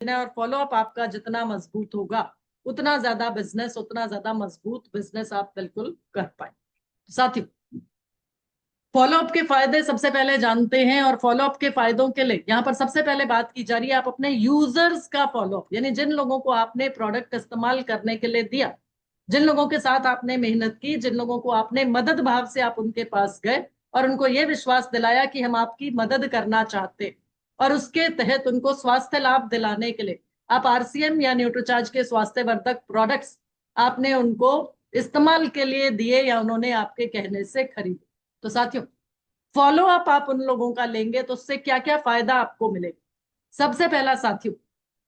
और फॉलोअप आपका जितना मजबूत होगा उतना ज्यादा बिजनेस, उतना ज्यादा मजबूत बिजनेस आप बिल्कुल कर पाए। साथियों, फॉलोअप के फायदे सबसे पहले जानते हैं, और फॉलोअप के फायदों के लिए यहाँ पर सबसे पहले बात की जा रही है आप अपने यूजर्स का फॉलोअप, यानी जिन लोगों को आपने प्रोडक्ट इस्तेमाल करने के लिए दिया, जिन लोगों के साथ आपने मेहनत की, जिन लोगों को आपने मदद भाव से आप उनके पास गए और उनको यह विश्वास दिलाया कि हम आपकी मदद करना चाहते, और उसके तहत उनको स्वास्थ्य लाभ दिलाने के लिए आप आरसीएम या न्यूट्रीचार्ज के स्वास्थ्य वर्धक प्रोडक्ट्स आपने उनको इस्तेमाल के लिए दिए या उन्होंने आपके कहने से खरीदे। तो साथियों, फॉलो अप आप उन लोगों का लेंगे तो उससे क्या क्या फायदा आपको मिलेगा। सबसे पहला साथियों,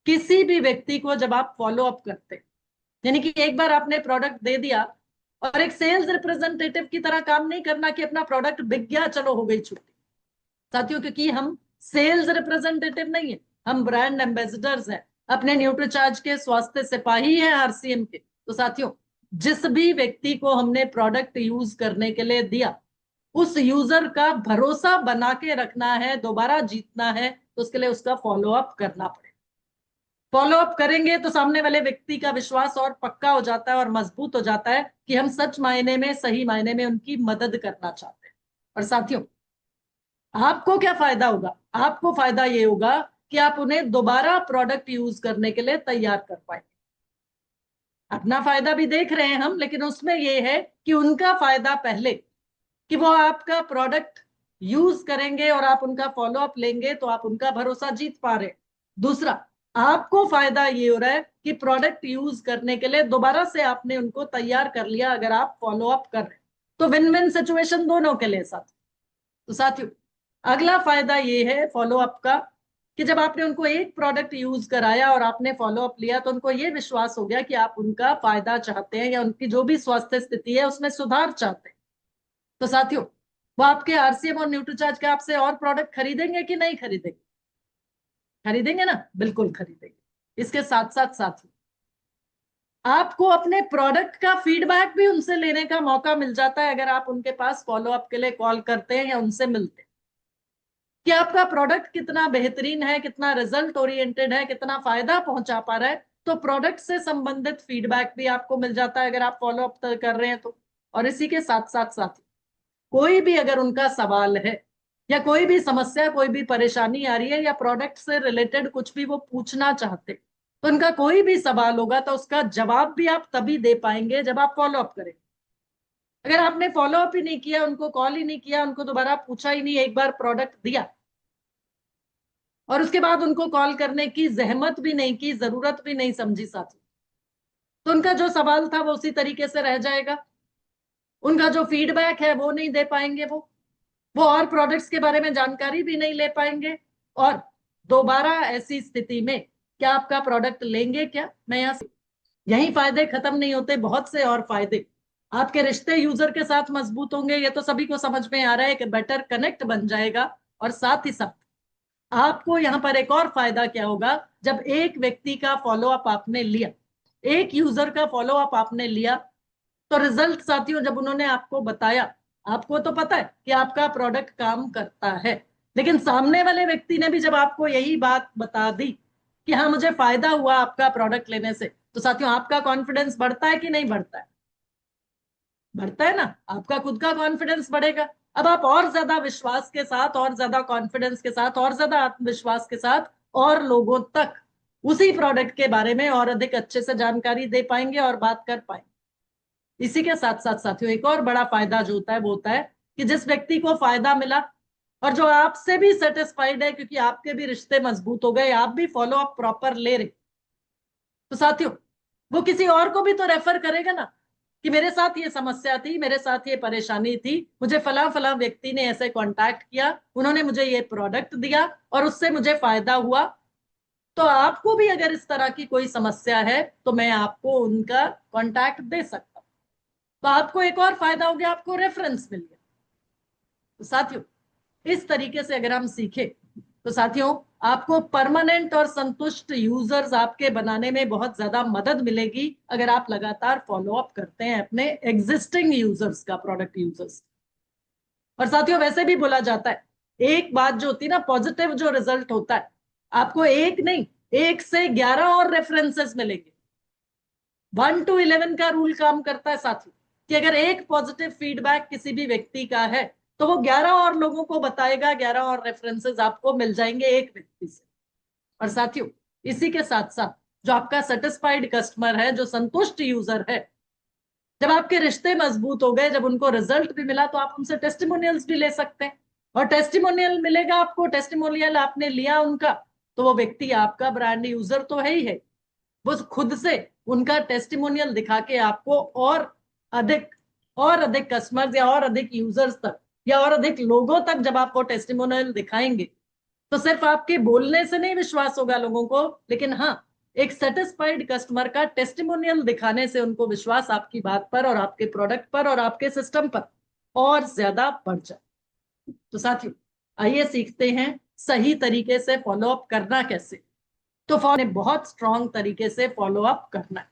किसी भी व्यक्ति को जब आप फॉलो अप करते, यानी कि एक बार आपने प्रोडक्ट दे दिया और एक सेल्स रिप्रेजेंटेटिव की तरह काम नहीं करना कि अपना प्रोडक्ट बिक गया चलो हो गई छुट्टी। साथियों, क्योंकि हम सेल्स रिप्रेजेंटेटिव नहीं है, हम ब्रांड एम्बेसडर्स हैं, अपने न्यूट्रीचार्ज के स्वास्थ्य सिपाही हैं आरसीएम के। तो साथियों, जिस भी व्यक्ति को हमने प्रोडक्ट यूज करने के लिए दिया, उस यूजर का भरोसा बना के रखना है, दोबारा जीतना है, तो उसके लिए उसका फॉलो अप करना पड़ेगा। फॉलो अप करेंगे तो सामने वाले व्यक्ति का विश्वास और पक्का हो जाता है और मजबूत हो जाता है कि हम सच मायने में, सही मायने में उनकी मदद करना चाहते हैं। और साथियों, आपको क्या फायदा होगा? आपको फायदा ये होगा कि आप उन्हें दोबारा प्रोडक्ट यूज करने के लिए तैयार कर पाएंगे। अपना फायदा भी देख रहे हैं हम, लेकिन उसमें यह है कि उनका फायदा पहले, कि वो आपका प्रोडक्ट यूज करेंगे और आप उनका फॉलो अप लेंगे तो आप उनका भरोसा जीत पा रहे। दूसरा, आपको फायदा ये हो रहा है कि प्रोडक्ट यूज करने के लिए दोबारा से आपने उनको तैयार कर लिया अगर आप फॉलो अप कर रहे हैं, तो विन विन सिचुएशन दोनों के लिए। साथ तो साथियों, अगला फायदा ये है फॉलो अप का कि जब आपने उनको एक प्रोडक्ट यूज कराया और आपने फॉलो अप लिया तो उनको ये विश्वास हो गया कि आप उनका फायदा चाहते हैं या उनकी जो भी स्वास्थ्य स्थिति है उसमें सुधार चाहते हैं। तो साथियों, वो आपके आरसीएम और न्यूट्रीचार्ज के आपसे और प्रोडक्ट खरीदेंगे कि नहीं खरीदेंगे? खरीदेंगे ना, बिल्कुल खरीदेंगे। इसके साथ साथ साथियों, आपको अपने प्रोडक्ट का फीडबैक भी उनसे लेने का मौका मिल जाता है अगर आप उनके पास फॉलो अप के लिए कॉल करते हैं या उनसे मिलते हैं, कि आपका प्रोडक्ट कितना बेहतरीन है, कितना रिजल्ट ओरिएंटेड है, कितना फायदा पहुंचा पा रहा है। तो प्रोडक्ट से संबंधित फीडबैक भी आपको मिल जाता है अगर आप फॉलो अप कर रहे हैं तो। और इसी के साथ साथ साथियों, कोई भी अगर उनका सवाल है या कोई भी समस्या, कोई भी परेशानी आ रही है या प्रोडक्ट से रिलेटेड कुछ भी वो पूछना चाहते, तो उनका कोई भी सवाल होगा तो उसका जवाब भी आप तभी दे पाएंगे जब आप फॉलो अप करें। अगर आपने फॉलो अप ही नहीं किया, उनको कॉल ही नहीं किया, उनको दोबारा पूछा ही नहीं, एक बार प्रोडक्ट दिया और उसके बाद उनको कॉल करने की जहमत भी नहीं की, जरूरत भी नहीं समझी साथी, तो उनका जो सवाल था वो उसी तरीके से रह जाएगा। उनका जो फीडबैक है वो नहीं दे पाएंगे, वो और प्रोडक्ट्स के बारे में जानकारी भी नहीं ले पाएंगे। और दोबारा ऐसी स्थिति में क्या आपका प्रोडक्ट लेंगे? क्या मैं यहां से, यही फायदे खत्म नहीं होते, बहुत से और फायदे। आपके रिश्ते यूजर के साथ मजबूत होंगे, ये तो सभी को समझ में आ रहा है कि बेटर कनेक्ट बन जाएगा। और साथ ही साथ आपको यहां पर एक और फायदा क्या होगा, जब एक व्यक्ति का फॉलो अप आपने लिया, एक यूजर का फॉलो अप आपने लिया, तो रिजल्ट साथियों जब उन्होंने आपको बताया, आपको तो पता है कि आपका प्रोडक्ट काम करता है, लेकिन सामने वाले व्यक्ति ने भी जब आपको यही बात बता दी कि हाँ मुझे फायदा हुआ आपका प्रोडक्ट लेने से, तो साथियों आपका कॉन्फिडेंस बढ़ता है कि नहीं बढ़ता है? बढ़ता है ना, आपका खुद का कॉन्फिडेंस बढ़ेगा। अब आप और ज्यादा विश्वास के साथ, और ज्यादा कॉन्फिडेंस के साथ, और ज्यादा आत्मविश्वास के साथ और लोगों तक उसी प्रोडक्ट के बारे में और अधिक अच्छे से जानकारी दे पाएंगे और बात कर पाएंगे। इसी के साथ साथ साथियों, एक और बड़ा फायदा जो होता है वो होता है कि जिस व्यक्ति को फायदा मिला और जो आपसे भी सेटिस्फाइड है, क्योंकि आपके भी रिश्ते मजबूत हो गए, आप भी फॉलो अप प्रॉपर ले रहे, तो साथियों वो किसी और को भी तो रेफर करेगा ना, कि मेरे साथ ये समस्या थी, मेरे साथ ये परेशानी थी, मुझे फला फला व्यक्ति ने ऐसे कांटेक्ट किया, उन्होंने मुझे ये प्रोडक्ट दिया और उससे मुझे फायदा हुआ। तो आपको भी अगर इस तरह की कोई समस्या है तो मैं आपको उनका कांटेक्ट दे सकता हूं। तो आपको एक और फायदा हो गया, आपको रेफरेंस मिल गया। तो साथियों, इस तरीके से अगर हम सीखें तो साथियों आपको परमानेंट और संतुष्ट यूजर्स आपके बनाने में बहुत ज्यादा मदद मिलेगी अगर आप लगातार फॉलो अप करते हैं अपने एग्जिस्टिंग यूजर्स का, प्रोडक्ट यूजर्स। और साथियों वैसे भी बोला जाता है, एक बात जो होती है ना, पॉजिटिव जो रिजल्ट होता है, आपको एक नहीं 1 से 11 और रेफरेंसेस मिलेंगे। 1 to 11 का रूल काम करता है साथियों, कि अगर एक पॉजिटिव फीडबैक किसी भी व्यक्ति का है तो वो 11 और लोगों को बताएगा, 11 और रेफरेंसेस आपको मिल जाएंगे एक व्यक्ति से। और साथियों, इसी के साथ साथ जो आपका सेटिस्फाइड कस्टमर है, जो संतुष्ट यूजर है, जब आपके रिश्ते मजबूत हो गए, जब उनको रिजल्ट भी मिला, तो आप उनसे टेस्टिमोनियल्स भी ले सकते हैं। और टेस्टिमोनियल मिलेगा आपको, टेस्टिमोनियल आपने लिया उनका, तो वो व्यक्ति आपका ब्रांड यूजर तो है ही है, वो खुद से उनका टेस्टिमोनियल दिखा के आपको और अधिक कस्टमर्स या और अधिक यूजर्स तक या और अधिक लोगों तक जब आप वो टेस्टिमोनियल दिखाएंगे, तो सिर्फ आपके बोलने से नहीं विश्वास होगा लोगों को, लेकिन हाँ, एक सेटिस्फाइड कस्टमर का टेस्टिमोनियल दिखाने से उनको विश्वास आपकी बात पर और आपके प्रोडक्ट पर और आपके सिस्टम पर और ज्यादा बढ़ जाए। तो साथियों, आइए सीखते हैं सही तरीके से फॉलोअप करना कैसे। तो ने बहुत स्ट्रांग तरीके से फॉलो अप करना है।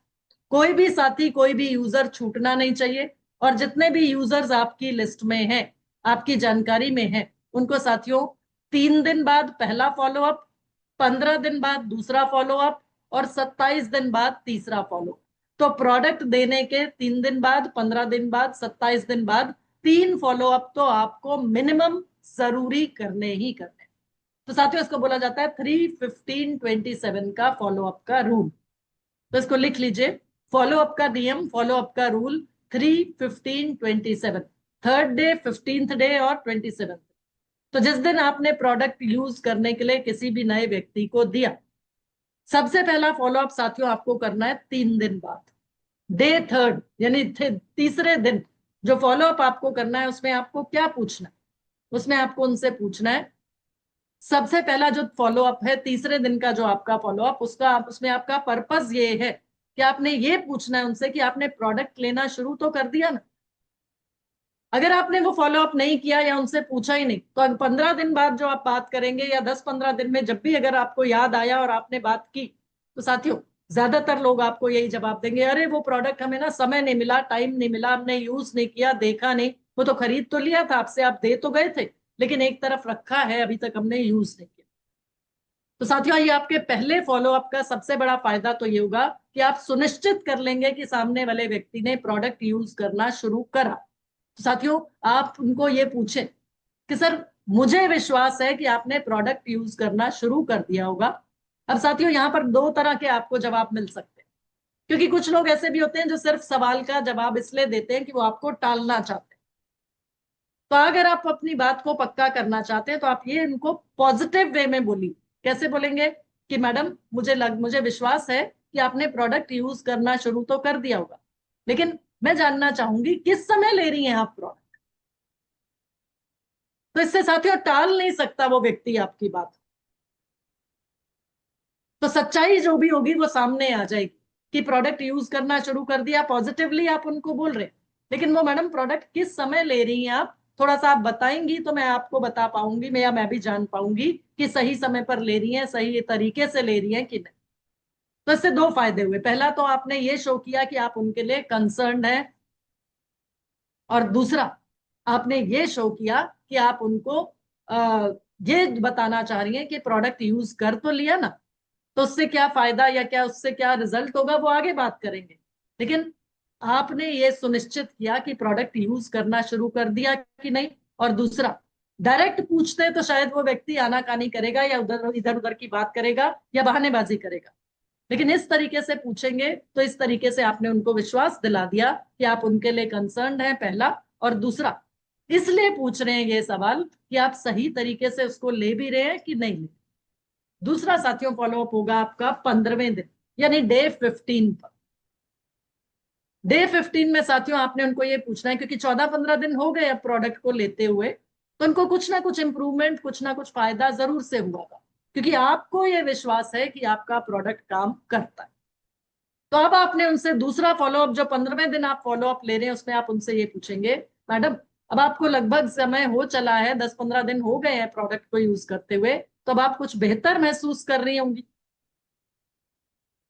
कोई भी साथी, कोई भी यूजर छूटना नहीं चाहिए। और जितने भी यूजर्स आपकी लिस्ट में हैं, आपकी जानकारी में हैं, उनको साथियों 3 दिन बाद पहला फॉलो अप, 15 दिन बाद दूसरा फॉलो अप और 27 दिन बाद तीसरा फॉलो। तो प्रोडक्ट देने के 3 दिन बाद, 15 दिन बाद, 27 दिन बाद 3 फॉलो अप तो आपको मिनिमम जरूरी करने ही करने। तो साथियों, इसको बोला जाता है 3-15-27 का फॉलोअप का रूल। तो इसको लिख लीजिए, फॉलोअप का नियम, फॉलोअप का rule 3-15-27, third day, 15th day और 27th। तो जिस दिन आपने प्रोडक्ट यूज करने के लिए किसी भी नए व्यक्ति को दिया, सबसे पहला फॉलोअप साथियों आपको करना है 3 दिन बाद, डे थर्ड, यानी तीसरे दिन जो फॉलोअप आपको करना है, उसमें आपको क्या पूछना है? उसमें आपको उनसे पूछना है, सबसे पहला जो फॉलोअप है, तीसरे दिन का जो आपका फॉलोअप, उसमें आपका पर्पस ये है कि आपने ये पूछना है उनसे कि आपने प्रोडक्ट लेना शुरू तो कर दिया ना। अगर आपने वो फॉलोअप नहीं किया या उनसे पूछा ही नहीं, तो 15 दिन बाद जो आप बात करेंगे या 10-15 दिन में जब भी अगर आपको याद आया और आपने बात की, तो साथियों ज्यादातर लोग आपको यही जवाब देंगे, अरे वो प्रोडक्ट हमें ना समय नहीं मिला, टाइम नहीं मिला, हमने यूज नहीं किया, देखा नहीं, वो तो खरीद तो लिया था आपसे, आप दे तो गए थे, लेकिन एक तरफ रखा है, अभी तक हमने यूज नहीं किया। तो साथियों, ये आपके पहले फॉलोअप का सबसे बड़ा फायदा तो ये होगा कि आप सुनिश्चित कर लेंगे कि सामने वाले व्यक्ति ने प्रोडक्ट यूज करना शुरू करा। तो साथियों, आप उनको ये पूछें कि सर, मुझे विश्वास है कि आपने प्रोडक्ट यूज करना शुरू कर दिया होगा। अब साथियों, यहाँ पर 2 तरह के आपको जवाब मिल सकते हैं, क्योंकि कुछ लोग ऐसे भी होते हैं जो सिर्फ सवाल का जवाब इसलिए देते हैं कि वो आपको टालना चाहते हैं। तो अगर आप अपनी बात को पक्का करना चाहते हैं, तो आप ये इनको पॉजिटिव वे में बोलिए। कैसे बोलेंगे? कि मैडम, मुझे विश्वास है कि आपने प्रोडक्ट यूज करना शुरू तो कर दिया होगा, लेकिन मैं जानना चाहूंगी किस समय ले रही हैं आप प्रोडक्ट। तो इससे साथियों टाल नहीं सकता वो व्यक्ति आपकी बात। तो सच्चाई जो भी होगी वो सामने आ जाएगी कि प्रोडक्ट यूज करना शुरू कर दिया, पॉजिटिवली आप उनको बोल रहे हैं, लेकिन वो मैडम प्रोडक्ट किस समय ले रही हैं आप, थोड़ा सा आप बताएंगी तो मैं आपको बता पाऊंगी, मैं भी जान पाऊंगी कि सही समय पर ले रही हैं, सही तरीके से ले रही हैं कि नहीं। तो इससे 2 फायदे हुए। पहला तो आपने ये शो किया कि आप उनके लिए कंसर्न है, और दूसरा आपने ये शो किया कि आप उनको ये बताना चाह रही हैं कि प्रोडक्ट यूज कर तो लिया ना, तो उससे क्या फायदा या क्या उससे क्या रिजल्ट होगा वो आगे बात करेंगे, लेकिन आपने ये सुनिश्चित किया कि प्रोडक्ट यूज करना शुरू कर दिया कि नहीं। और दूसरा, डायरेक्ट पूछते तो शायद वो व्यक्ति आनाकानी करेगा या इधर उधर की बात करेगा या बहानेबाजी करेगा, लेकिन इस तरीके से पूछेंगे तो इस तरीके से आपने उनको विश्वास दिला दिया कि आप उनके लिए कंसर्न हैं, पहला। और दूसरा, इसलिए पूछ रहे हैं ये सवाल कि आप सही तरीके से उसको ले भी रहे हैं कि नहीं ले। दूसरा साथियों फॉलोअप होगा आपका 15वें दिन, यानी डे 15 पर। डे 15 में साथियों आपने उनको ये पूछना है, क्योंकि 14-15 दिन हो गए अब प्रोडक्ट को लेते हुए, तो उनको कुछ ना कुछ इंप्रूवमेंट, कुछ ना कुछ फायदा जरूर से हुआ था, क्योंकि आपको ये विश्वास है कि आपका प्रोडक्ट काम करता है। तो अब आपने उनसे दूसरा फॉलोअप, जो 15वें दिन आप फॉलोअप ले रहे हैं, उसमें आप उनसे ये पूछेंगे, मैडम अब आपको लगभग समय हो चला है, 10-15 दिन हो गए हैं प्रोडक्ट को यूज करते हुए, तो अब आप कुछ बेहतर महसूस कर रही होंगी।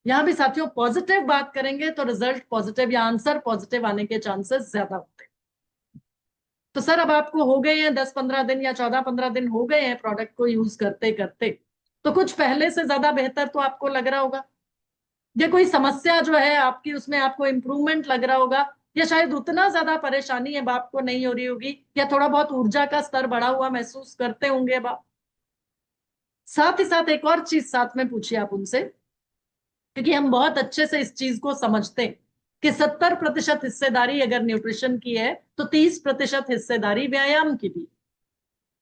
यहां भी साथियों पॉजिटिव बात करेंगे तो रिजल्ट पॉजिटिव या आंसर पॉजिटिव आने के चांसेस ज्यादा होते हैं। तो सर, अब आपको हो गए हैं 10-15 दिन या 14-15 दिन हो गए हैं प्रोडक्ट को यूज करते करते, तो कुछ पहले से ज्यादा बेहतर तो आपको लग रहा होगा, या कोई समस्या जो है आपकी उसमें आपको इम्प्रूवमेंट लग रहा होगा, या शायद उतना ज्यादा परेशानी अब आपको नहीं हो रही होगी, या थोड़ा बहुत ऊर्जा का स्तर बढ़ा हुआ महसूस करते होंगे अब आप। साथ ही साथ एक और चीज साथ में पूछिए आप उनसे, क्योंकि हम बहुत अच्छे से इस चीज को समझते हैं कि 70% हिस्सेदारी अगर न्यूट्रिशन की है तो 30% हिस्सेदारी व्यायाम की भी।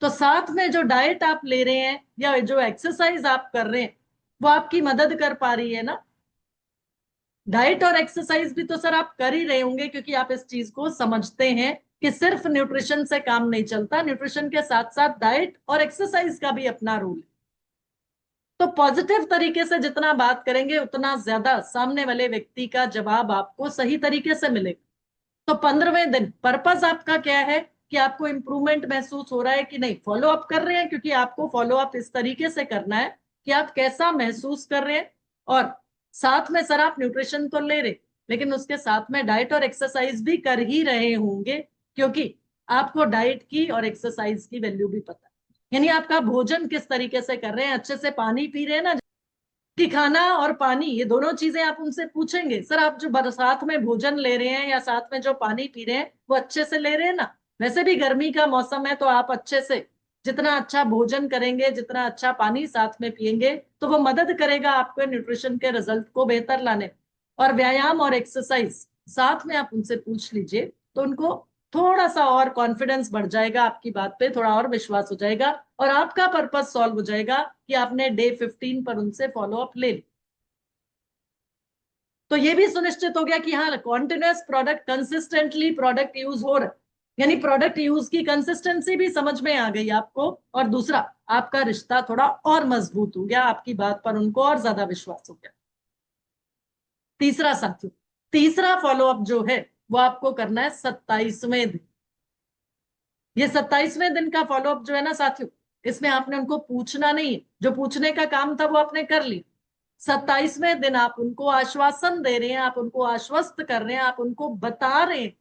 तो साथ में जो डाइट आप ले रहे हैं या जो एक्सरसाइज आप कर रहे हैं वो आपकी मदद कर पा रही है ना। डाइट और एक्सरसाइज भी तो सर आप कर ही रहे होंगे, क्योंकि आप इस चीज को समझते हैं कि सिर्फ न्यूट्रिशन से काम नहीं चलता, न्यूट्रिशन के साथ साथ डाइट और एक्सरसाइज का भी अपना रोल है। तो पॉजिटिव तरीके से जितना बात करेंगे उतना ज्यादा सामने वाले व्यक्ति का जवाब आपको सही तरीके से मिलेगा। तो 15वें दिन पर्पस आपका क्या है कि आपको इंप्रूवमेंट महसूस हो रहा है कि नहीं, फॉलो अप कर रहे हैं, क्योंकि आपको फॉलो अप इस तरीके से करना है कि आप कैसा महसूस कर रहे हैं। और साथ में सर आप न्यूट्रिशन तो ले रहे, लेकिन उसके साथ में डाइट और एक्सरसाइज भी कर ही रहे होंगे, क्योंकि आपको डाइट की और एक्सरसाइज की वैल्यू भी पता है। यानी आपका भोजन किस तरीके से कर रहे हैं, अच्छे से पानी पी रहे हैं ना, कि खाना और पानी ये दोनों चीजें आप उनसे पूछेंगे, सर आप जो साथ में भोजन ले रहे हैं या साथ में जो पानी पी रहे हैं वो अच्छे से ले रहे हैं ना। वैसे भी गर्मी का मौसम है, तो आप अच्छे से जितना अच्छा भोजन करेंगे, जितना अच्छा पानी साथ में पिएंगे, तो वो मदद करेगा आपको न्यूट्रिशन के रिजल्ट को बेहतर लाने में। और व्यायाम और एक्सरसाइज साथ में आप उनसे पूछ लीजिए, तो उनको थोड़ा सा और कॉन्फिडेंस बढ़ जाएगा, आपकी बात पे थोड़ा और विश्वास हो जाएगा, और आपका पर्पस सॉल्व हो जाएगा कि आपने डे 15 पर उनसे फॉलो अप ले ली। तो ये भी सुनिश्चित हो गया कि हाँ, continuous product consistently product use हो रहा है, यानी प्रोडक्ट यूज की कंसिस्टेंसी भी समझ में आ गई आपको। और दूसरा, आपका रिश्ता थोड़ा और मजबूत हो गया, आपकी बात पर उनको और ज्यादा विश्वास हो गया। तीसरा साथियों, तीसरा फॉलोअप जो है वो आपको करना है 27वें दिन। ये 27वें दिन का फॉलोअप जो है ना साथियों, इसमें आपने उनको पूछना नहीं, जो पूछने का काम था वो आपने कर लिया। 27वें दिन आप उनको आश्वासन दे रहे हैं, आप उनको आश्वस्त कर रहे हैं, आप उनको बता रहे हैं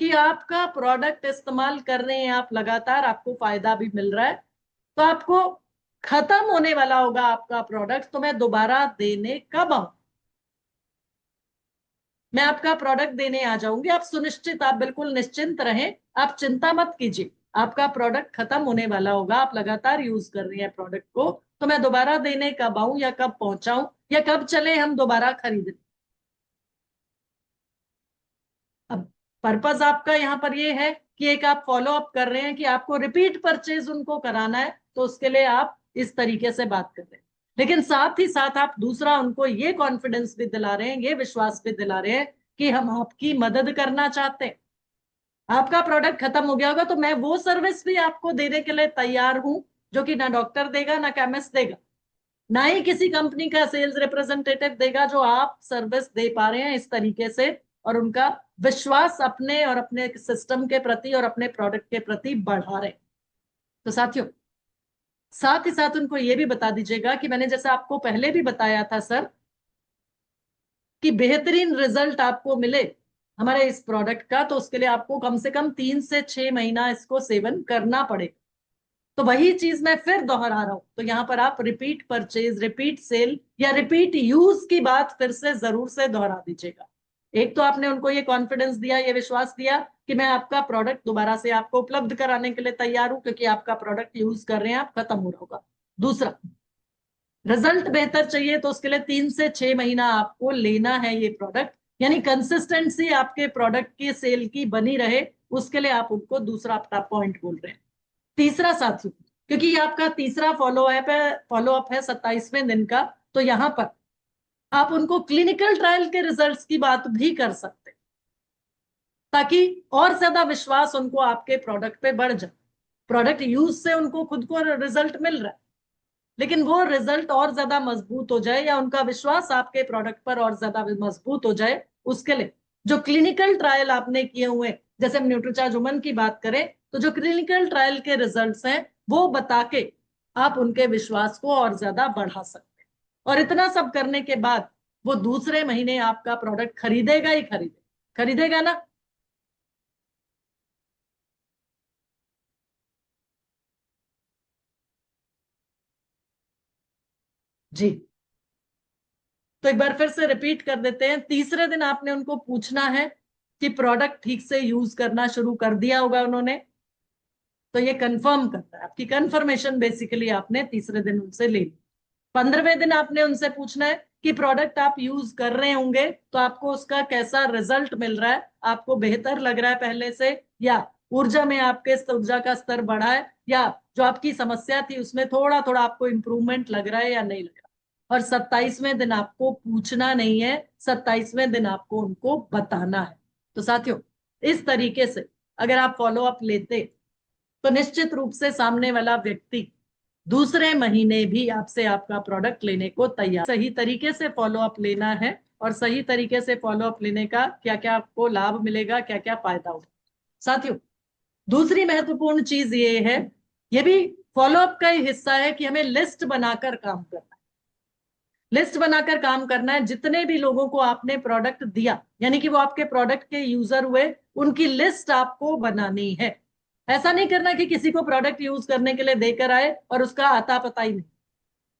कि आपका प्रोडक्ट इस्तेमाल कर रहे हैं आप लगातार, आपको फायदा भी मिल रहा है, तो आपको खत्म होने वाला होगा आपका प्रोडक्ट, तो मैं दोबारा देने कब आऊं, मैं आपका प्रोडक्ट देने आ जाऊंगी, आप सुनिश्चित, आप बिल्कुल निश्चिंत रहें, आप चिंता मत कीजिए। आपका प्रोडक्ट खत्म होने वाला होगा, आप लगातार यूज कर रही हैं प्रोडक्ट को, तो मैं दोबारा देने कब आऊं या कब पहुंचाऊं या कब चले हम दोबारा खरीदने। अब पर्पस आपका यहाँ पर ये है कि एक आप फॉलो अप कर रहे हैं कि आपको रिपीट परचेज उनको कराना है, तो उसके लिए आप इस तरीके से बात कर रहे हैं। लेकिन साथ ही साथ आप दूसरा उनको ये कॉन्फिडेंस भी दिला रहे हैं, ये विश्वास भी दिला रहे हैं कि हम आपकी मदद करना चाहते हैं। आपका प्रोडक्ट खत्म हो गया होगा तो मैं वो सर्विस भी आपको देने के लिए तैयार हूं, जो कि ना डॉक्टर देगा ना केमिस्ट देगा, ना ही किसी कंपनी का सेल्स रिप्रेजेंटेटिव देगा, जो आप सर्विस दे पा रहे हैं इस तरीके से, और उनका विश्वास अपने और अपने सिस्टम के प्रति और अपने प्रोडक्ट के प्रति बढ़ा रहे हैं। तो साथियों, साथ ही साथ उनको ये भी बता दीजिएगा कि मैंने जैसा आपको पहले भी बताया था सर, कि बेहतरीन रिजल्ट आपको मिले हमारे इस प्रोडक्ट का, तो उसके लिए आपको कम से कम 3 से 6 महीना इसको सेवन करना पड़ेगा। तो वही चीज मैं फिर दोहरा रहा हूं, तो यहां पर आप रिपीट परचेज, रिपीट सेल या रिपीट यूज की बात फिर से जरूर से दोहरा दीजिएगा। एक तो आपने उनको ये कॉन्फिडेंस दिया, ये विश्वास दिया कि मैं आपका प्रोडक्ट दोबारा से आपको उपलब्ध कराने के लिए तैयार हूं, क्योंकि आपका प्रोडक्ट यूज कर रहे हैं आप, खत्म हो रहा होगा। दूसरा, रिजल्ट बेहतर चाहिए तो उसके लिए 3 से 6 महीना आपको लेना है ये प्रोडक्ट, यानी कंसिस्टेंसी आपके प्रोडक्ट की सेल की बनी रहे, उसके लिए आप उनको दूसरा अपना पॉइंट बोल रहे हैं। तीसरा साथियों, क्योंकि ये आपका तीसरा फॉलो अप है 27वें दिन का, तो यहां पर आप उनको क्लिनिकल ट्रायल के रिजल्ट्स की बात भी कर सकते हैं, ताकि और ज्यादा विश्वास उनको आपके प्रोडक्ट पे बढ़ जाए। प्रोडक्ट यूज से उनको खुद को रिजल्ट मिल रहा है, लेकिन वो रिजल्ट और ज्यादा मजबूत हो जाए या उनका विश्वास आपके प्रोडक्ट पर और ज्यादा मजबूत हो जाए, उसके लिए जो क्लिनिकल ट्रायल आपने किए हुए, जैसे हम न्यूट्रीचार्ज वुमन की बात करें, तो जो क्लिनिकल ट्रायल के रिजल्ट्स हैं वो बता के आप उनके विश्वास को और ज्यादा बढ़ा सकते हैं। और इतना सब करने के बाद वो दूसरे महीने आपका प्रोडक्ट खरीदेगा ही खरीदेगा, खरीदेगा ना। जी। तो एक बार फिर से रिपीट कर देते हैं। तीसरे दिन आपने उनको पूछना है कि प्रोडक्ट ठीक से यूज करना शुरू कर दिया होगा उन्होंने, तो ये कंफर्म करता है, आपकी कंफर्मेशन बेसिकली आपने तीसरे दिन उनसे ले ली। 15वें दिन आपने उनसे पूछना है कि प्रोडक्ट आप यूज कर रहे होंगे तो आपको उसका कैसा रिजल्ट मिल रहा है, आपको बेहतर लग रहा है पहले से, या ऊर्जा में आपके ऊर्जा का स्तर बढ़ा है, या जो आपकी समस्या थी उसमें थोड़ा थोड़ा आपको इंप्रूवमेंट लग रहा है या नहीं लग रहा। और 27वें दिन आपको पूछना नहीं है, 27वें दिन आपको उनको बताना है। तो साथियों, इस तरीके से अगर आप फॉलो अप लेते तो निश्चित रूप से सामने वाला व्यक्ति दूसरे महीने भी आपसे आपका प्रोडक्ट लेने को तैयार। सही तरीके से फॉलो अप लेना है, और सही तरीके से फॉलो अप लेने का क्या क्या आपको लाभ मिलेगा, क्या क्या फायदा होगा। साथियों, दूसरी महत्वपूर्ण चीज ये है, ये भी फॉलो अप का ही हिस्सा है, कि हमें लिस्ट बनाकर काम करना है। लिस्ट बनाकर काम करना है। जितने भी लोगों को आपने प्रोडक्ट दिया, यानी कि वो आपके प्रोडक्ट के यूजर हुए, उनकी लिस्ट आपको बनानी है। ऐसा नहीं करना कि किसी को प्रोडक्ट यूज करने के लिए देकर आए और उसका आता पता ही नहीं।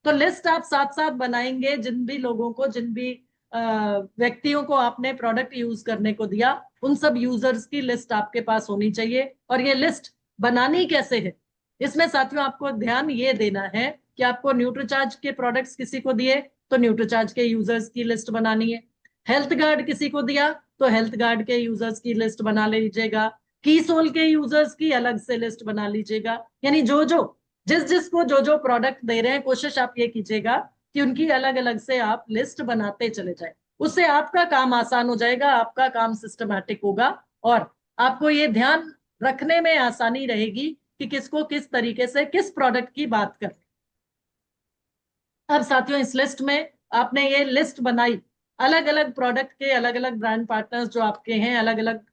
तो लिस्ट आप साथ साथ बनाएंगे, जिन भी लोगों को, जिन भी व्यक्तियों को आपने प्रोडक्ट यूज करने को दिया, उन सब यूजर्स की लिस्ट आपके पास होनी चाहिए। और ये लिस्ट बनानी कैसे है, इसमें साथियों आपको ध्यान ये देना है कि आपको न्यूट्रीचार्ज के प्रोडक्ट्स किसी को दिए तो न्यूट्रीचार्ज के यूजर्स की लिस्ट बनानी है। हेल्थ गार्ड किसी को दिया तो हेल्थ गार्ड के यूजर्स की लिस्ट बना लीजिएगा। कीसोल के यूजर्स की अलग से लिस्ट बना लीजिएगा। यानी जो जो जिस जिसको जो जो प्रोडक्ट दे रहे हैं, कोशिश आप ये कीजिएगा कि उनकी अलग अलग से आप लिस्ट बनाते चले जाए। उससे आपका काम आसान हो जाएगा, आपका काम सिस्टमैटिक होगा, और आपको ये ध्यान रखने में आसानी रहेगी कि किसको किस तरीके से किस प्रोडक्ट की बात करें। अब साथियों, इस लिस्ट में आपने ये लिस्ट बनाई, अलग अलग प्रोडक्ट के अलग अलग ब्रांड पार्टनर्स जो आपके हैं, अलग अलग,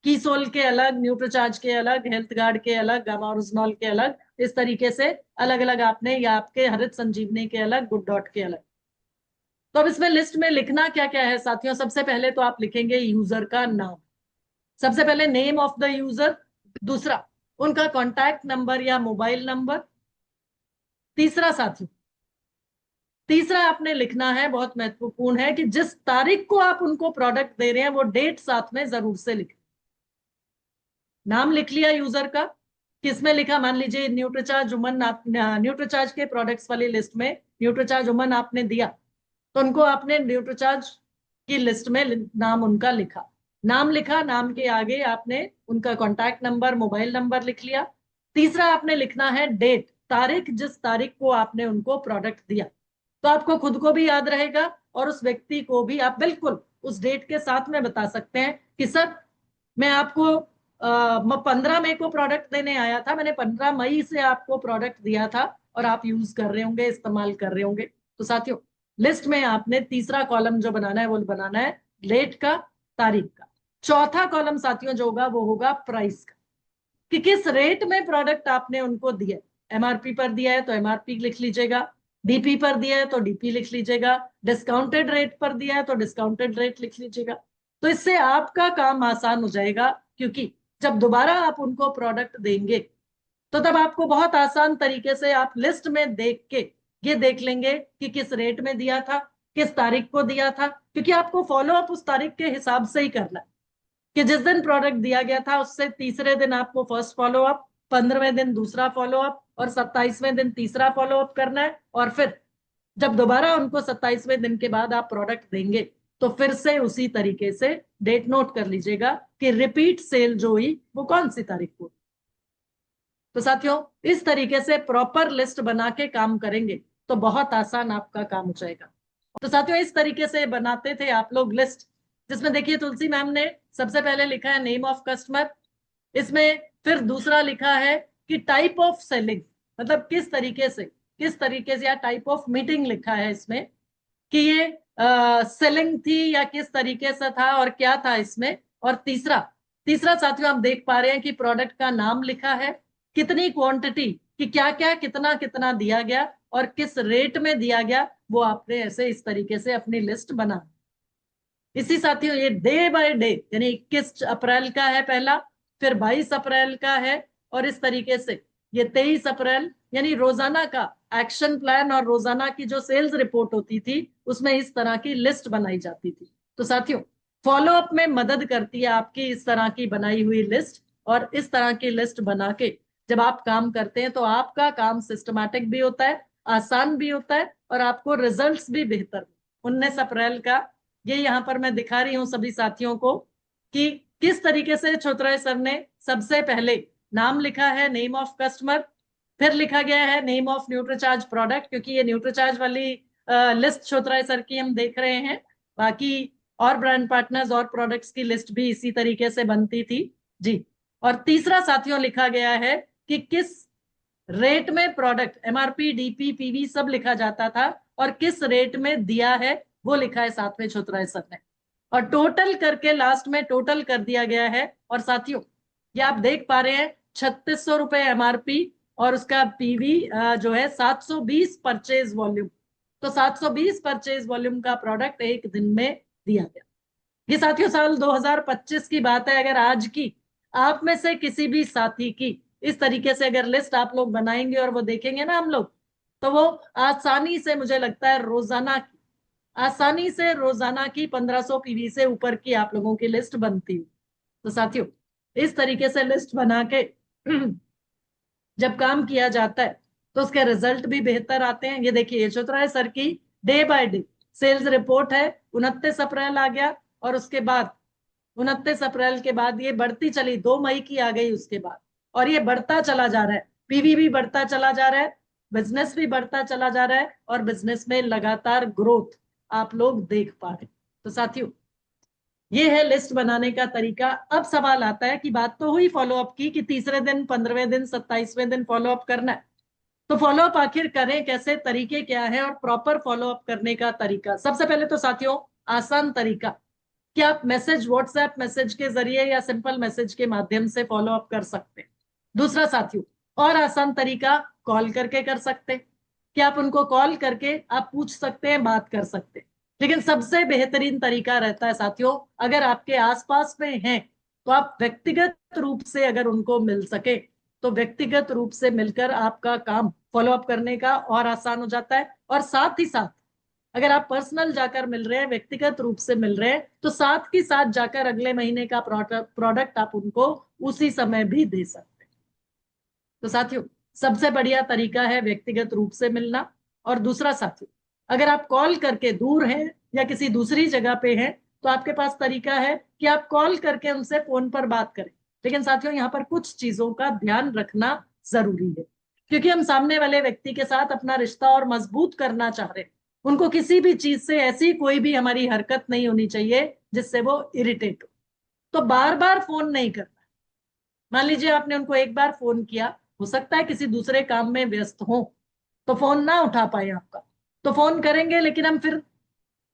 कीसोल के अलग, न्यूट्रीचार्ज के अलग, हेल्थ गार्ड के अलग, गामा ओरिजिनॉल के अलग, इस तरीके से अलग अलग आपने, या आपके हरित संजीवनी के अलग, गुड डॉट के अलग। तो अब इसमें लिस्ट में लिखना क्या क्या है साथियों। सबसे पहले तो आप लिखेंगे यूजर का नाम, सबसे पहले नेम ऑफ द यूजर। दूसरा, उनका कॉन्टैक्ट नंबर या मोबाइल नंबर। तीसरा साथियों, तीसरा आपने लिखना है, बहुत महत्वपूर्ण है, कि जिस तारीख को आप उनको प्रोडक्ट दे रहे हैं वो डेट साथ में जरूर से लिखें। नाम लिख लिया यूजर का, किसमें लिखा, मान लीजिए न्यूट्रीचार्ज वुमन, आप न्यूट्रीचार्ज के प्रोडक्ट्स वाली लिस्ट में न्यूट्रीचार्ज वुमन आपने दिया, तो उनको आपने न्यूट्रीचार्ज की लिस्ट में नाम उनका लिखा। नाम लिखा, नाम के आगे आपने उनका कॉन्टैक्ट नंबर, मोबाइल नंबर लिख लिया। तीसरा आपने लिखना है डेट, तारीख, जिस तारीख को आपने उनको प्रोडक्ट दिया। तो आपको खुद को भी याद रहेगा और उस व्यक्ति को भी आप बिल्कुल उस डेट के साथ में बता सकते हैं कि सर, मैं आपको 15 मई को प्रोडक्ट देने आया था, मैंने 15 मई से आपको प्रोडक्ट दिया था, और आप यूज कर रहे होंगे, इस्तेमाल कर रहे होंगे। तो साथियों, लिस्ट में आपने तीसरा कॉलम जो बनाना है वो बनाना है डेट का, तारीख का। चौथा कॉलम साथियों जो होगा वो होगा प्राइस का, कि किस रेट में प्रोडक्ट आपने उनको दिया। एमआरपी पर दिया है तो एमआरपी लिख लीजिएगा, डीपी पर दिया है तो डीपी लिख लीजिएगा, डिस्काउंटेड रेट पर दिया है तो डिस्काउंटेड रेट लिख लीजिएगा। तो इससे आपका काम आसान हो जाएगा, क्योंकि जब दोबारा आप उनको प्रोडक्ट देंगे तो तब आपको बहुत आसान तरीके से आप लिस्ट में देख के ये देख लेंगे कि किस रेट में दिया था, किस तारीख को दिया था, क्योंकि आपको फॉलो अप उस तारीख के हिसाब से ही करना है, कि जिस दिन प्रोडक्ट दिया गया था उससे तीसरे दिन आपको फर्स्ट फॉलो अप, 15वें दिन दूसरा फॉलो अप, और 27वें दिन तीसरा फॉलो अप करना है। और फिर जब दोबारा उनको 27वें दिन के बाद आप प्रोडक्ट देंगे तो फिर से उसी तरीके से डेट नोट कर लीजिएगा कि रिपीट सेल जो हुई वो कौन सी तारीख को। तो साथियों, इस तरीके से प्रॉपर लिस्ट बना के काम करेंगे तो बहुत आसान आपका काम हो जाएगा। तो साथियों, इस तरीके से बनाते थे आप लोग लिस्ट, जिसमें देखिए तुलसी मैम ने सबसे पहले लिखा है नेम ऑफ कस्टमर, इसमें फिर दूसरा लिखा है कि टाइप ऑफ सेलिंग, मतलब किस तरीके से या टाइप ऑफ मीटिंग लिखा है इसमें, कि ये सेलिंग थी या किस तरीके से था और क्या था इसमें। और तीसरा तीसरा साथियों, आप देख पा रहे हैं कि प्रोडक्ट का नाम लिखा है, कितनी क्वांटिटी, कि क्या क्या कितना कितना दिया गया और किस रेट में दिया गया, वो आपने ऐसे इस तरीके से अपनी लिस्ट बना। इसी साथियों, ये डे बाय डे, यानी 21 अप्रैल का है पहला, फिर 22 अप्रैल का है, और इस तरीके से ये 23 अप्रैल, यानी रोजाना का एक्शन प्लान और रोजाना की जो सेल्स रिपोर्ट होती थी उसमें इस तरह की लिस्ट बनाई जाती थी। तो साथियों, फॉलो अप में मदद करती है आपकी इस तरह की बनाई हुई लिस्ट, और इस तरह की लिस्ट बना के जब आप काम करते हैं तो आपका काम सिस्टमैटिक भी होता है, आसान भी होता है, और आपको रिजल्ट्स भी बेहतर। 19 अप्रैल का ये यहाँ पर मैं दिखा रही हूँ सभी साथियों को कि किस तरीके से छोटराय सर ने सबसे पहले नाम लिखा है, नेम ऑफ कस्टमर, फिर लिखा गया है नेम ऑफ न्यूट्रीचार्ज प्रोडक्ट, क्योंकि ये न्यूट्रीचार्ज वाली लिस्ट छोटराय सर की हम देख रहे हैं। बाकी और ब्रांड पार्टनर्स और प्रोडक्ट्स की लिस्ट भी इसी तरीके से बनती थी जी। और तीसरा साथियों लिखा गया है कि किस रेट में प्रोडक्ट, एमआरपी, डीपी, पीवी सब लिखा जाता था, और किस रेट में दिया है वो लिखा है साथ छोटराय सर ने। और टोटल करके लास्ट में टोटल कर दिया गया है। और साथियों, ये आप देख पा रहे हैं 3600 रुपए एमआरपी, और उसका पीवी जो है 720 परचेज वॉल्यूम। तो 720 परचेज वॉल्यूम का प्रोडक्ट एक दिन में दिया गया। ये साथियों साल 2025 की बात है। अगर आज की आप में से किसी भी साथी की इस तरीके से अगर लिस्ट आप लोग बनाएंगे और वो देखेंगे ना हम लोग, तो वो आसानी से, मुझे लगता है आसानी से रोजाना की 1500 पीवी से ऊपर की आप लोगों की लिस्ट बनती है। तो साथियों, इस तरीके से लिस्ट बना के जब काम किया जाता है तो उसके रिजल्ट भी बेहतर आते हैं। ये देखिए, ये छोटराय सर की day by day sales report है। 29 अप्रैल आ गया, और उसके बाद 29 अप्रैल के बाद ये बढ़ती चली, 2 मई की आ गई उसके बाद, और ये बढ़ता चला जा रहा है। पीवी भी बढ़ता चला जा रहा है, बिजनेस भी बढ़ता चला जा रहा है, और बिजनेस में लगातार ग्रोथ आप लोग देख पा रहे। तो साथियों, ये है लिस्ट बनाने का तरीका। अब सवाल आता है कि बात तो हुई फॉलोअप की कि तीसरे दिन, 15वें दिन, 27वें दिन फॉलोअप करना है। तो फॉलोअप आखिर करें कैसे, तरीके क्या है, और प्रॉपर फॉलोअप करने का तरीका। सबसे पहले तो साथियों, आसान तरीका कि आप मैसेज, व्हाट्सएप मैसेज के जरिए या सिंपल मैसेज के माध्यम से फॉलोअप कर सकते हैं। दूसरा साथियों, और आसान तरीका, कॉल करके कर सकते हैं कि आप उनको कॉल करके आप पूछ सकते हैं, बात कर सकते हैं। लेकिन सबसे बेहतरीन तरीका रहता है साथियों, अगर आपके आसपास में हैं तो आप व्यक्तिगत रूप से अगर उनको मिल सके तो व्यक्तिगत रूप से मिलकर आपका काम फॉलोअप करने का और आसान हो जाता है। और साथ ही साथ अगर आप पर्सनल जाकर मिल रहे हैं, व्यक्तिगत रूप से मिल रहे हैं, तो साथ ही साथ जाकर अगले महीने का प्रोडक्ट आप उनको उसी समय भी दे सकते हैं। तो साथियों, सबसे बढ़िया तरीका है व्यक्तिगत रूप से मिलना। और दूसरा साथियों, अगर आप कॉल करके दूर हैं या किसी दूसरी जगह पे हैं तो आपके पास तरीका है कि आप कॉल करके उनसे फोन पर बात करें। लेकिन साथियों, यहाँ पर कुछ चीजों का ध्यान रखना जरूरी है, क्योंकि हम सामने वाले व्यक्ति के साथ अपना रिश्ता और मजबूत करना चाह रहे हैं। उनको किसी भी चीज से ऐसी कोई भी हमारी हरकत नहीं होनी चाहिए जिससे वो इरिटेट हो। तो बार बार फोन नहीं करना। मान लीजिए आपने उनको एक बार फोन किया, हो सकता है किसी दूसरे काम में व्यस्त हो तो फोन ना उठा पाए आपका, तो फोन करेंगे लेकिन हम फिर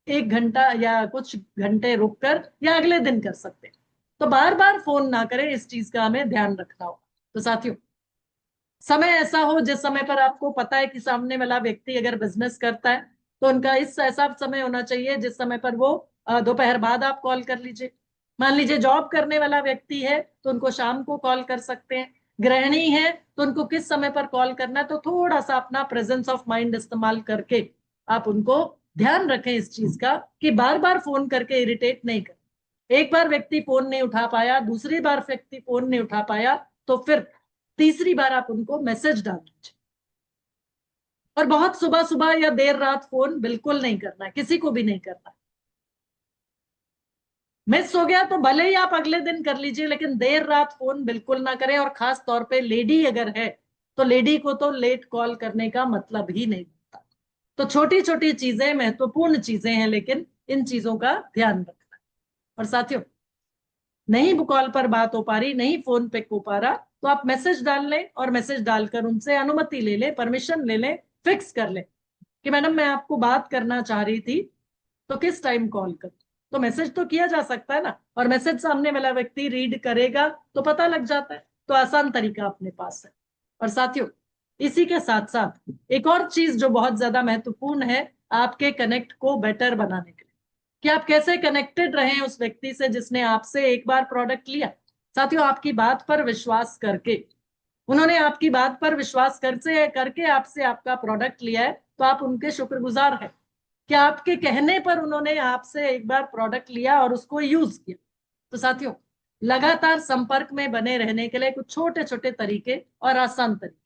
1 घंटा या कुछ घंटे रुक कर या अगले दिन कर सकते हैं। तो बार बार फोन ना करें, इस चीज का हमें ध्यान रखना होगा। तो साथियों, समय ऐसा हो जिस समय पर आपको पता है कि सामने वाला व्यक्ति अगर बिजनेस करता है तो उनका इस ऐसा समय होना चाहिए जिस समय पर वो दोपहर बाद आप कॉल कर लीजिए। मान लीजिए जॉब करने वाला व्यक्ति है तो उनको शाम को कॉल कर सकते हैं। गृहिणी है तो उनको किस समय पर कॉल करना है, तो थोड़ा सा अपना प्रेजेंस ऑफ माइंड इस्तेमाल करके आप उनको ध्यान रखें इस चीज का कि बार बार फोन करके इरिटेट नहीं करें। एक बार व्यक्ति फोन नहीं उठा पाया, दूसरी बार व्यक्ति फोन नहीं उठा पाया, तो फिर तीसरी बार आप उनको मैसेज डाल दीजिए। और बहुत सुबह सुबह या देर रात फोन बिल्कुल नहीं करना है, किसी को भी नहीं करना है। मिस हो गया तो भले ही आप अगले दिन कर लीजिए, लेकिन देर रात फोन बिल्कुल ना करें। और खास तौर पे लेडी अगर है तो लेडी को तो लेट कॉल करने का मतलब ही नहीं होता। तो छोटी छोटी चीजें महत्वपूर्ण चीजें हैं, लेकिन इन चीजों का ध्यान रखना है। और साथियों, नहीं कॉल पर बात हो पा रही, नहीं फोन पे हो पा रहा, तो आप मैसेज डाल लें और मैसेज डालकर उनसे अनुमति ले लें, परमिशन ले लें, फिक्स कर लें कि मैडम मैं आपको बात करना चाह रही थी, तो किस टाइम कॉल कर। तो मैसेज तो किया जा सकता है ना, और मैसेज सामने वाला व्यक्ति रीड करेगा तो पता लग जाता है। तो आसान तरीका अपने पास है। और साथियों, इसी के साथ साथ एक और चीज जो बहुत ज्यादा महत्वपूर्ण है आपके कनेक्ट को बेटर बनाने के लिए, कि आप कैसे कनेक्टेड रहें उस व्यक्ति से जिसने आपसे एक बार प्रोडक्ट लिया। साथियों, आपकी बात पर विश्वास करके उन्होंने आपकी बात पर विश्वास करके आपसे आपका प्रोडक्ट लिया है, तो आप उनके शुक्रगुजार हैं कि आपके कहने पर उन्होंने आपसे एक बार प्रोडक्ट लिया और उसको यूज किया। तो साथियों, लगातार संपर्क में बने रहने के लिए कुछ छोटे छोटे तरीके और आसान तरीके।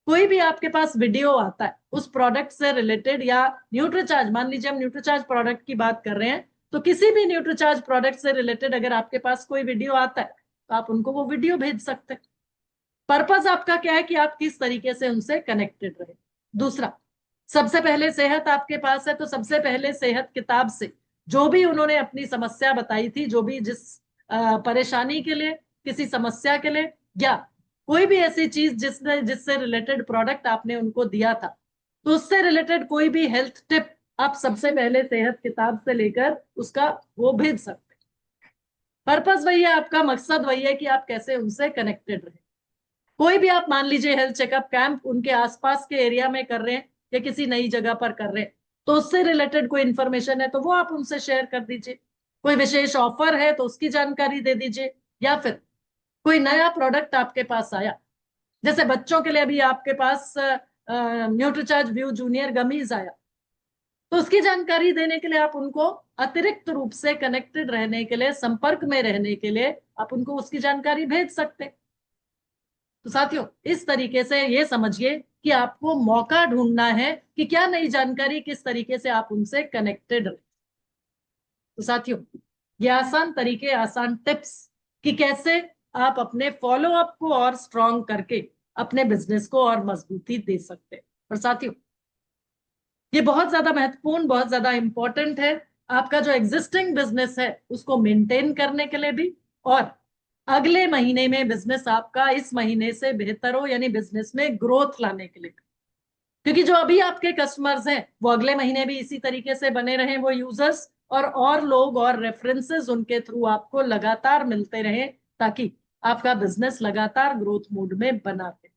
कोई भी आपके पास वीडियो आता है उस प्रोडक्ट से रिलेटेड या न्यूट्रीचार्ज, मान लीजिए हम न्यूट्रीचार्ज प्रोडक्ट की बात कर रहे हैं, तो किसी भी न्यूट्रीचार्ज प्रोडक्ट से रिलेटेड अगर आपके पास कोई वीडियो आता है तो आप उनको वो वीडियो भेज सकते हैं। पर्पस आपका क्या है कि आप किस तरीके से उनसे कनेक्टेड रहे। दूसरा, सबसे पहले सेहत आपके पास है तो सबसे पहले सेहत किताब से जो भी उन्होंने अपनी समस्या बताई थी, जो भी जिस परेशानी के लिए, किसी समस्या के लिए, या कोई भी ऐसी चीज जिससे रिलेटेड प्रोडक्ट आपने उनको दिया था, तो उससे रिलेटेड कोई भी हेल्थ टिप आप सबसे पहले सेहत किताब से लेकर उसका वो भेज सकते हैं। पर्पस वही है, आपका मकसद वही है कि आप कैसे उनसे कनेक्टेड रहे। कोई भी आप मान लीजिए हेल्थ चेकअप कैंप उनके आसपास के एरिया में कर रहे हैं या किसी नई जगह पर कर रहे हैं, तो उससे रिलेटेड कोई इंफॉर्मेशन है तो वो आप उनसे शेयर कर दीजिए। कोई विशेष ऑफर है तो उसकी जानकारी दे दीजिए, या फिर कोई नया प्रोडक्ट आपके पास आया, जैसे बच्चों के लिए अभी आपके पास न्यूट्रीचार्ज व्यू जूनियर गमीज आया, तो उसकी जानकारी देने के लिए आप उनको अतिरिक्त रूप से कनेक्टेड रहने के लिए, संपर्क में रहने के लिए आप उनको उसकी जानकारी भेज सकते हैं। तो साथियों, इस तरीके से ये समझिए कि आपको मौका ढूंढना है कि क्या नई जानकारी, किस तरीके से आप उनसे कनेक्टेड रहे। तो साथियों, ये आसान तरीके, आसान टिप्स कि कैसे आप अपने फॉलो अप को और स्ट्रॉन्ग करके अपने बिजनेस को और मजबूती दे सकते हैं। और साथियों, ये बहुत ज्यादा महत्वपूर्ण, बहुत ज्यादा इंपॉर्टेंट है आपका जो एग्जिस्टिंग बिजनेस है उसको मेंटेन करने के लिए भी, और अगले महीने में बिजनेस आपका इस महीने से बेहतर हो, यानी बिजनेस में ग्रोथ लाने के लिए। क्योंकि जो अभी आपके कस्टमर्स हैं वो अगले महीने भी इसी तरीके से बने रहे, वो यूजर्स और लोग और रेफरेंसेस उनके थ्रू आपको लगातार मिलते रहे, ताकि आपका बिजनेस लगातार ग्रोथ मोड में बना रहे।